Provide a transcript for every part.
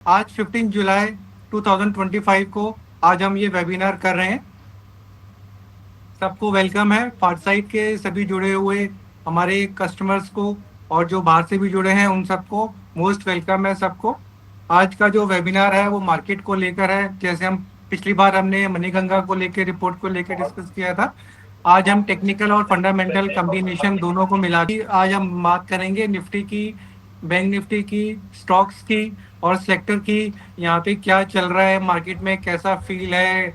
आज 15 जुलाई 2025 को आज हम ये वेबिनार कर रहे हैं। सबको वेलकम है। फार्टसाइट के सभी जुड़े हुए हमारे कस्टमर्स को और जो बाहर से भी जुड़े हैं उन सबको मोस्ट वेलकम है सबको। आज का जो वेबिनार है वो मार्केट को लेकर है। जैसे हम पिछली बार हमने मणिगंगा को लेकर रिपोर्ट को लेकर डिस्कस किया था, आज हम टेक्निकल और फंडामेंटल कॉम्बिनेशन दोनों को मिला के आज हम बात करेंगे निफ्टी की, बैंक निफ्टी की, स्टॉक्स की और सेक्टर की। यहाँ पे क्या चल रहा है मार्केट में, कैसा फील है,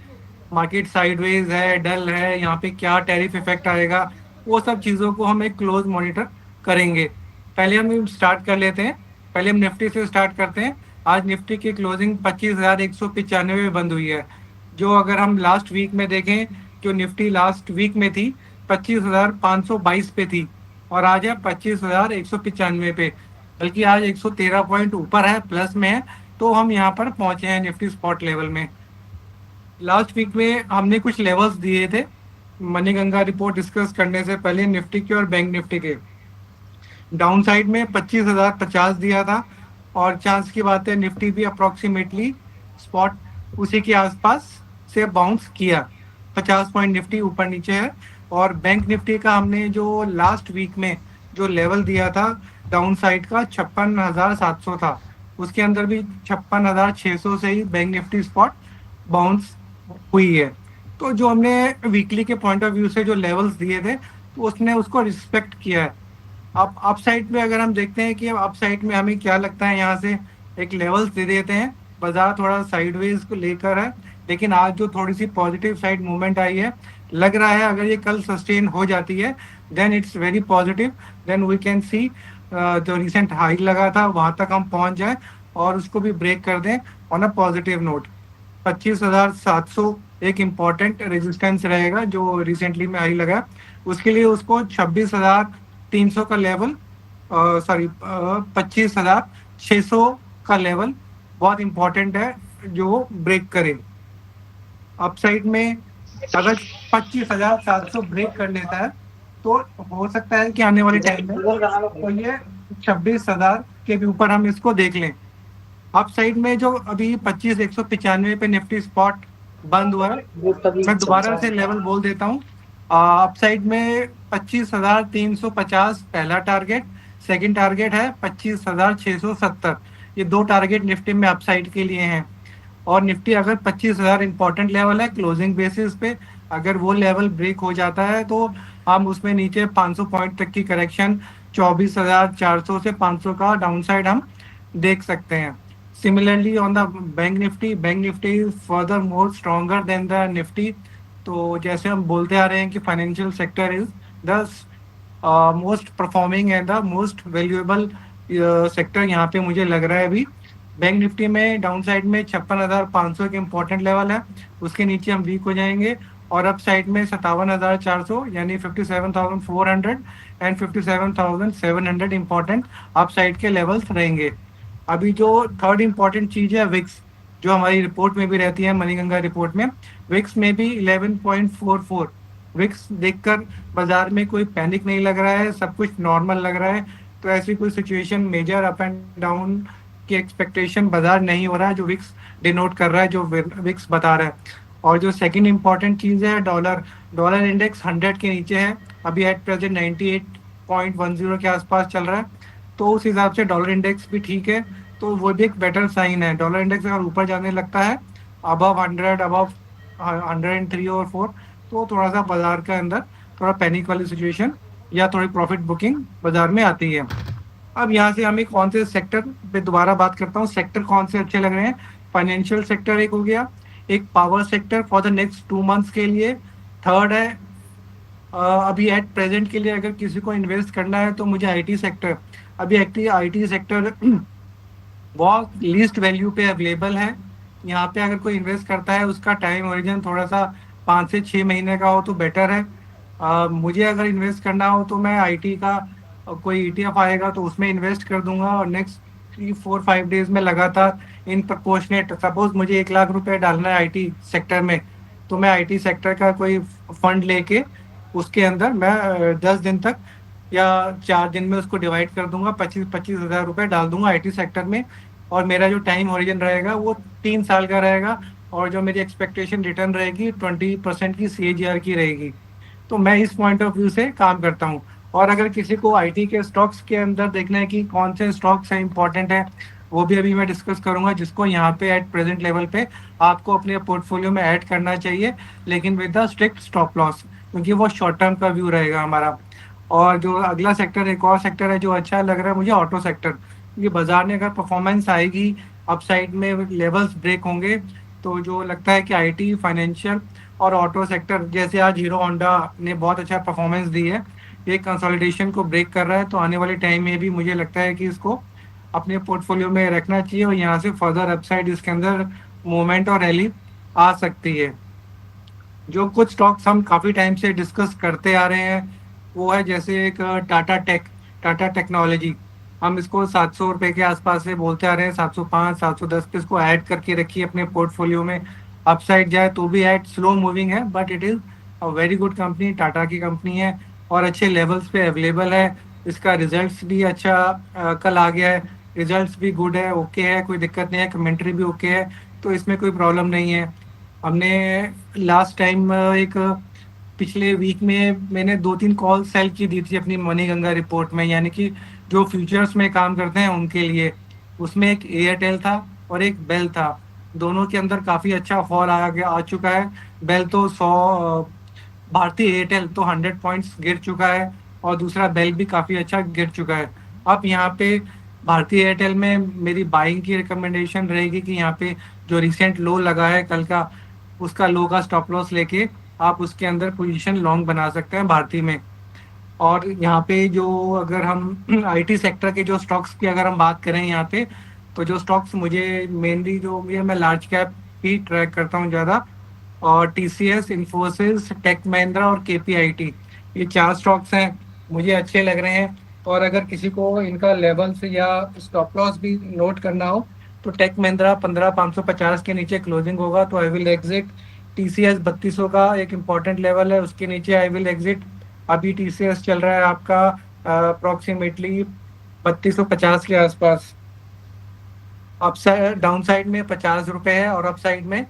मार्केट साइडवेज है, डल है, यहाँ पे क्या टैरिफ इफेक्ट आएगा, वो सब चीज़ों को हम एक क्लोज मॉनिटर करेंगे। पहले हम स्टार्ट कर लेते हैं। पहले हम निफ्टी से स्टार्ट करते हैं। आज निफ्टी की क्लोजिंग 25,195 में बंद हुई है। जो अगर हम लास्ट वीक में देखें, जो निफ्टी लास्ट वीक में थी 25,522 पे थी और आज है 25,195 पे, बल्कि आज 113 पॉइंट ऊपर है, प्लस में है। तो हम यहाँ पर पहुंचे हैं निफ्टी स्पॉट लेवल में। लास्ट वीक में हमने कुछ लेवल्स दिए थे मणिगंगा रिपोर्ट डिस्कस करने से पहले निफ्टी के और बैंक निफ्टी के। डाउन साइड में 25,050 दिया था और चांस की बात है निफ्टी भी अप्रोक्सीमेटली स्पॉट उसी के आसपास से बाउंस किया। 50 पॉइंट निफ्टी ऊपर नीचे है। और बैंक निफ्टी का हमने जो लास्ट वीक में जो लेवल दिया था डाउन साइड का 56,700 था, उसके अंदर भी 56,600 से ही बैंक निफ्टी स्पॉट बाउंस हुई है। तो जो हमने वीकली के पॉइंट ऑफ व्यू से जो लेवल्स दिए थे तो उसने उसको रिस्पेक्ट किया है। अब अप साइड में अगर हम देखते हैं कि अप साइड में हमें क्या लगता है, यहाँ से एक लेवल्स दे देते हैं। बाजार थोड़ा साइडवेज को लेकर है, लेकिन आज जो थोड़ी सी पॉजिटिव साइड मूवमेंट आई है, लग रहा है अगर ये कल सस्टेन हो जाती है then it's very positive. Then we can see जो रिसेंट हाई लगा था वहाँ तक हम पहुँच जाए और उसको भी ब्रेक कर दें ऑन अ पॉजिटिव नोट। 25,700 एक इम्पॉर्टेंट रेजिस्टेंस रहेगा जो रिसेंटली में हाई लगा। उसके लिए उसको 26,300 का लेवल, सॉरी 25,600 का लेवल बहुत इम्पोर्टेंट है जो ब्रेक करे। अपसाइड में अगर 25,700 ब्रेक कर लेता है तो हो सकता है कि आने वाले टाइम में तो ये 26,000 के भी ऊपर हम इसको देख लें। अप साइड में जो अभी 25,195 पे निफ्टी स्पॉट बंद हुआ है, मैं दोबारा से लेवल बोल देता हूँ। अप साइड में 25,350 पहला टारगेट, सेकंड टारगेट है 25,670। ये दो टारगेट निफ्टी में अप साइड के लिए हैं। और निफ्टी अगर 25,000 इंपॉर्टेंट लेवल है क्लोजिंग बेसिस पे, अगर वो लेवल ब्रेक हो जाता है तो हम उसमें नीचे 500 पॉइंट तक की करेक्शन 24,400 से 500 का डाउनसाइड हम देख सकते हैं। Similarly on the bank Nifty further more stronger than the Nifty. तो जैसे हम बोलते आ रहे हैं कि financial sector is the most performing and the most valuable sector यहाँ पे मुझे लग रहा है अभी। बैंक निफ्टी में डाउन साइड में 56,500 के इम्पोर्टेंट लेवल है, उसके नीचे हम वीक हो जाएंगे। और अप साइड में 57,400 यानी 57,400 एंड 57,700 इम्पोर्टेंट अप साइड के लेवल्स रहेंगे। अभी जो थर्ड इम्पॉर्टेंट चीज़ है विक्स, जो हमारी रिपोर्ट में भी रहती है मणिगंगा रिपोर्ट में, विक्स में भी 11.44। विक्स देखकर बाजार में कोई पैनिक नहीं लग रहा है, सब कुछ नॉर्मल लग रहा है। तो ऐसी कोई situation major up and down की एक्सपेक्टेशन बाजार नहीं हो रहा है जो विक्स डिनोट कर रहा है, जो विक्स बता रहा है। और जो सेकंड इम्पॉर्टेंट चीज़ है डॉलर, डॉलर इंडेक्स 100 के नीचे है अभी, एट प्रेजेंट 98.10 के आसपास चल रहा है। तो उस हिसाब से डॉलर इंडेक्स भी ठीक है, तो वो भी एक बेटर साइन है। डॉलर इंडेक्स अगर ऊपर जाने लगता है अबव 100, अबव 103 और 4, तो थोड़ा सा बाजार के अंदर थोड़ा पैनिक वाली सिचुएशन या थोड़ी प्रॉफिट बुकिंग बाजार में आती है। अब यहाँ से हमें कौन से सेक्टर पे दोबारा बात करता हूँ, सेक्टर कौन से अच्छे लग रहे हैं। फाइनेंशियल सेक्टर एक हो गया, एक power sector for the next 2 months के लिए। थर्ड है अभी एट प्रेजेंट के लिए अगर किसी को इन्वेस्ट करना है तो मुझे आईटी सेक्टर, अभी एक्टिव आईटी सेक्टर बहुत लीस्ट वैल्यू पे अवेलेबल है। यहाँ पे अगर कोई इन्वेस्ट करता है उसका टाइम ओरिजिन थोड़ा सा 5 से 6 महीने का हो तो बेटर है। मुझे अगर इन्वेस्ट करना हो तो मैं आईटी का कोई ईटीएफ आएगा तो उसमें इन्वेस्ट कर दूंगा और नेक्स्ट 3-4-5 डेज में लगातार इन प्रपोर्शनेट, सपोज मुझे 1 लाख रुपए डालना है आईटी सेक्टर में, तो मैं आईटी सेक्टर का कोई फंड लेके उसके अंदर मैं 10 दिन तक या 4 दिन में उसको डिवाइड कर दूंगा, 25-25 हज़ार रुपये डाल दूंगा आईटी सेक्टर में और मेरा जो टाइम होरिजन रहेगा वो 3 साल का रहेगा, और जो मेरी एक्सपेक्टेशन रिटर्न रहेगी 20% की CAGR की रहेगी। तो मैं इस पॉइंट ऑफ व्यू से काम करता हूँ। और अगर किसी को आईटी के स्टॉक्स के अंदर देखना है कि कौन से स्टॉक्स हैं इंपॉर्टेंट है, वो भी अभी मैं डिस्कस करूंगा, जिसको यहाँ पे एट प्रेजेंट लेवल पे आपको अपने पोर्टफोलियो में ऐड करना चाहिए, लेकिन with the strict stop loss, क्योंकि वो शॉर्ट टर्म का व्यू रहेगा हमारा। और जो अगला सेक्टर, एक और सेक्टर है जो अच्छा लग रहा है मुझे, ऑटो सेक्टर, क्योंकि बाजार में अगर परफॉर्मेंस आएगी, अपसाइड में लेवल्स ब्रेक होंगे, तो जो लगता है कि आईटी, फाइनेंशियल और ऑटो सेक्टर, जैसे आज हीरो होंडा ने बहुत अच्छा परफॉर्मेंस दी है, ये कंसोलिडेशन को ब्रेक कर रहा है, तो आने वाले टाइम में भी मुझे लगता है कि इसको अपने पोर्टफोलियो में रखना चाहिए, और यहाँ से फर्दर अपसाइड इसके अंदर मूवमेंट और रैली आ सकती है। जो कुछ स्टॉक्स हम काफ़ी टाइम से डिस्कस करते आ रहे हैं, वो है जैसे एक टाटा टेक्नोलॉजी। हम इसको 700 रुपये के आसपास से बोलते आ रहे हैं, 705, 710 पे इसको ऐड करके रखिए अपने पोर्टफोलियो में। अपसाइड जाए तो भी ऐड स्लो मूविंग है, but it is a very good company, Tata की कंपनी है, और अच्छे लेवल्स पे अवेलेबल है। इसका रिजल्ट्स भी अच्छा कल आ गया है, रिजल्ट्स भी गुड है, ओके है, कोई दिक्कत नहीं है, कमेंट्री भी ओके है, तो इसमें कोई प्रॉब्लम नहीं है। हमने लास्ट टाइम एक पिछले वीक में मैंने 2-3 कॉल सेल की दी थी अपनी मनी गंगा रिपोर्ट में, यानी कि जो फ्यूचर्स में काम करते हैं उनके लिए। उसमें एक एयरटेल था और एक बेल था, दोनों के अंदर काफ़ी अच्छा फॉल आ चुका है। बेल तो 100, भारतीय एयरटेल तो 100 पॉइंट्स गिर चुका है, और दूसरा बेल भी काफ़ी अच्छा गिर चुका है। अब यहाँ पे भारतीय एयरटेल में मेरी बाइंग की रिकमेंडेशन रहेगी कि यहाँ पे जो रिसेंट लो लगा है कल का, उसका लो का स्टॉप लॉस लेके आप उसके अंदर पोजीशन लॉन्ग बना सकते हैं भारतीय में। और यहाँ पे जो, अगर हम आईटी सेक्टर के जो स्टॉक्स की अगर हम बात करें यहाँ पे, तो जो स्टॉक्स मुझे मेनली, जो ये मैं लार्ज कैप ही ट्रैक करता हूँ ज़्यादा, और टीसीएस, इन्फोसिस, टेक महिंद्रा और केपीआईटी, ये 4 स्टॉक्स हैं, मुझे अच्छे लग रहे हैं। और अगर किसी को इनका लेवल्स या स्टॉप लॉस भी नोट करना हो, तो टेक महिंद्रा 15,550 के नीचे क्लोजिंग होगा तो आई विल एग्जिट। टीसीएस 3200 का एक इम्पॉर्टेंट लेवल है, उसके नीचे आई विल एग्जिट। अभी टीसीएस चल रहा है आपका अप्रोक्सीमेटली 3250 के आसपास। अपसाइड, डाउन साइड में 50 रुपए है, और अप साइड में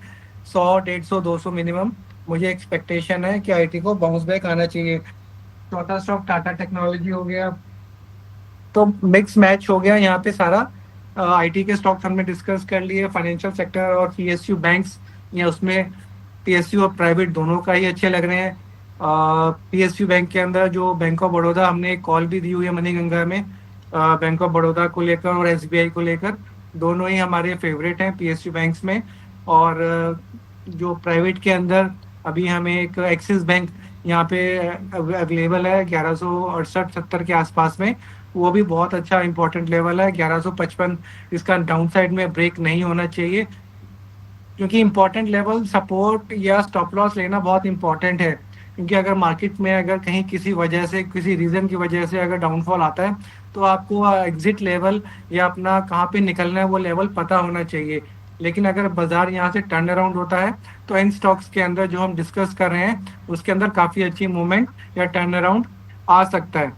100, 150, 200 मिनिमम मुझे एक्सपेक्टेशन है कि आईटी को बाउंस बैक आना चाहिए। चौथा स्टॉक टाटा टेक्नोलॉजी हो गया। तो मिक्स मैच हो गया यहाँ पे सारा। आईटी के स्टॉक्स हमने डिस्कस कर लिए, फाइनेंशियल सेक्टर और पीएसयू बैंक्स, या उसमें पीएसयू और प्राइवेट दोनों का ही अच्छे लग रहे हैं। पीएसयू बैंक के अंदर जो बैंक ऑफ बड़ौदा, हमने एक कॉल भी दी हुई है मनी गंगा में, बैंक ऑफ बड़ौदा को लेकर और एसबीआई को लेकर, दोनों ही हमारे फेवरेट हैं पीएसयू बैंक्स में। और जो प्राइवेट के अंदर अभी हमें एक एक्सिस बैंक यहाँ पे अवेलेबल है 1168-70 के आसपास में, वो भी बहुत अच्छा इंपॉर्टेंट लेवल है 1155। इसका डाउन साइड में ब्रेक नहीं होना चाहिए, क्योंकि इंपॉर्टेंट लेवल सपोर्ट या स्टॉप लॉस लेना बहुत इंपॉर्टेंट है। क्योंकि अगर मार्केट में अगर कहीं किसी वजह से, किसी रीज़न की वजह से अगर डाउनफॉल आता है, तो आपको एग्जिट लेवल या अपना कहाँ पे निकलना है वो लेवल पता होना चाहिए। लेकिन अगर बाजार यहाँ से टर्न अराउंड होता है, तो इन स्टॉक्स के अंदर जो हम डिस्कस कर रहे हैं उसके अंदर काफ़ी अच्छी मूवमेंट या टर्न अराउंड आ सकता है।